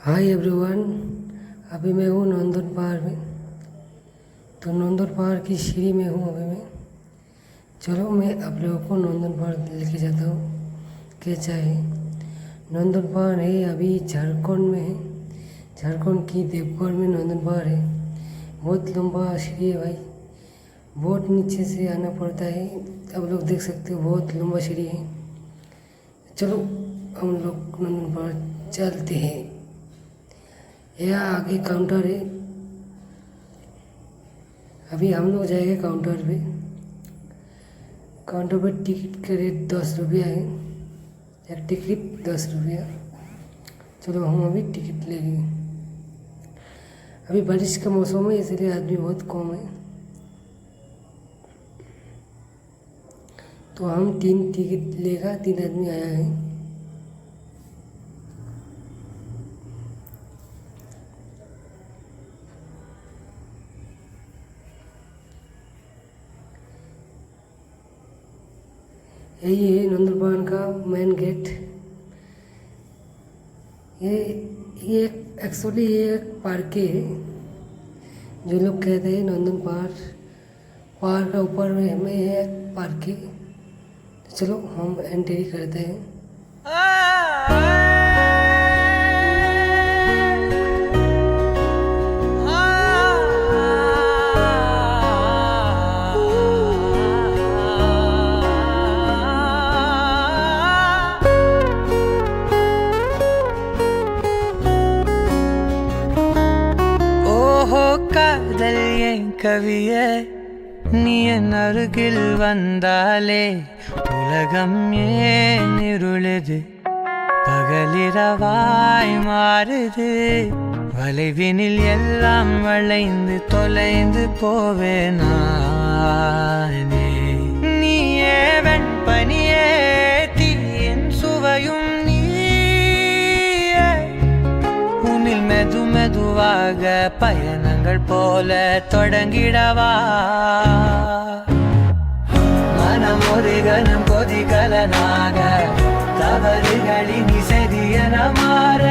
Hi everyone. अभी मैं हूँ नंदन पहाड़ में। तो नंदन पहाड़ की सीढ़ी में हूँ अभी मैं। चलो मैं आप लोगों को नंदन पहाड़ लेके जाता हूँ कैसा है। नंदन पहाड़ है अभी झारखंड में है। झारखंड की देवगढ़ में नंदन पहाड़ है। बहुत लंबा सीढ़ी है भाई, बहुत नीचे से आना पड़ता है। आप लोग देख सकते हो बहुत लंबा सीढ़ी है। चलो हम लोग नंदन पहाड़ चलते हैं। यह आगे काउंटर है। अभी हम लोग जाएंगे काउंटर पे। काउंटर पे टिकट का रेट 10 रुपया है। एक टिकट 10 रुपया। चलो हम अभी टिकट लेंगे। अभी बारिश का मौसम है इसलिए आदमी बहुत कम है। तो हम 3 टिकट लेगा, 3 आदमी आया है। यही है नंदन पहाड़ का मेन गेट। ये एक्चुअली ये एक पार्क है। जो लोग कहते हैं नंदन पहाड़ का ऊपर में है एक पार्क है। तो चलो हम एंट्री करते हैं। காதல் என் கவிய நீ என் அருகில் வந்தாலே உலகம் ஏன் இருளுது, பகலிரவாய் மாறுது. வளைவினில் எல்லாம் வளைந்து தொலைந்து போவேனே. நீயே வெண்பனியே, தீயின் சுவையும் உன்னில் மெது மெதுவாக பயணங்கள் போல தொடங்கிடவா. மனம் ஒரு கணம் கொதிகலனாக தவறுகளின் சரியன மாற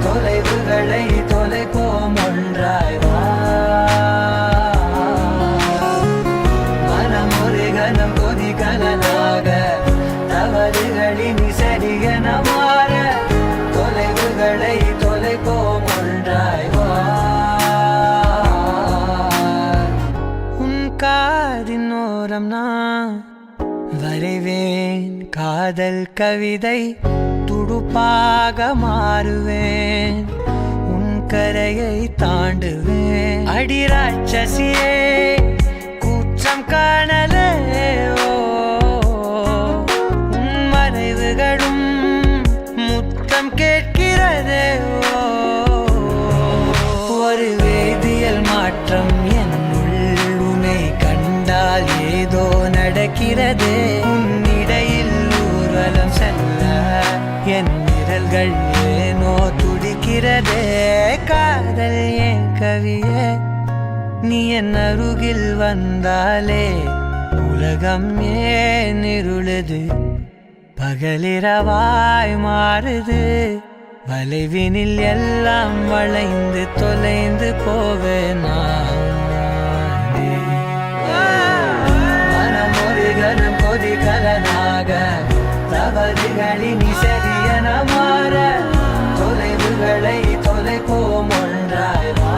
தொலைவுகளை தொலைப்போம் ஒன்றாய் வா. மனம் ஒரு கணம் கொதிகலனாக தவறுகளின் சரியன மாற தொலைவுகளை தொலைப்போம் ஒன்றாய் வா. உன் காதின் ஓரம் நான் வரைவேன் காதல் கவிதை, துடுப்பாக மாறுவேன், உன் கரையை தாண்டுவேன். அடி ராட்சசியே கூச்சம் காணலே, உன் மறைவுகளும் முத்தம் கேட்கிறதே. ஒரு வேதியியல் மாற்றம் என்னுள் உன்னை கண்டால் ஏதோ நடக்கிறதே. உன்னிடையில் ஊர்வலம் செல்ல என் விரல்கள் ஏனோ துடிக்கிறதே. காதல் என் கவியே நீ என் அருகில் வந்தாலே உலகம் ஏன் இருளுது, பகலிரவாய் மாறுது. வளைவினில் எல்லாம் வளைந்து தொலைந்து போவேனா. மனம் ஒரு கணம் கொதிகலனாக தவறுகளின் சரியன மாற தொலைவுகளை தொலைப்போம் ஒன்றாய் வா.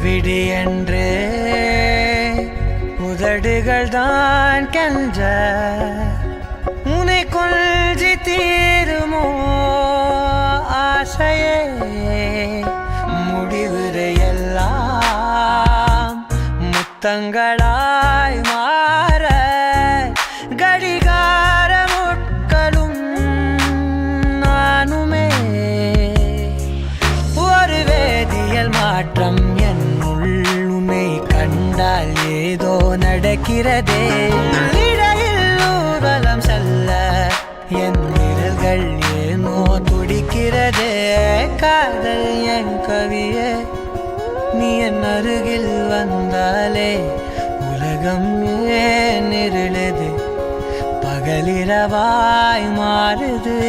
விடு என்று உதடுகள் தான் கென்ற உன்னை கொள்சி தீருமோ ஆசையே. முடிவுரை எல்லாம் முத்தங்களாய் மாற கடிகார முட்களும் நானுமே. ஒரு வேதியியல் மாற்றம் என்னுள் உன்னை கண்டால் ஏதோ நடக்க இருக்கிறதே இடையில் ஊர்வலம் செல்ல என் விரல்கள் ஏனோ துடிக்கிறதே காதல் என் கவியே நீ என் அருகில் வந்தாலே உலகம் ஏன் இருளுது பகலிரவாய் மாறுது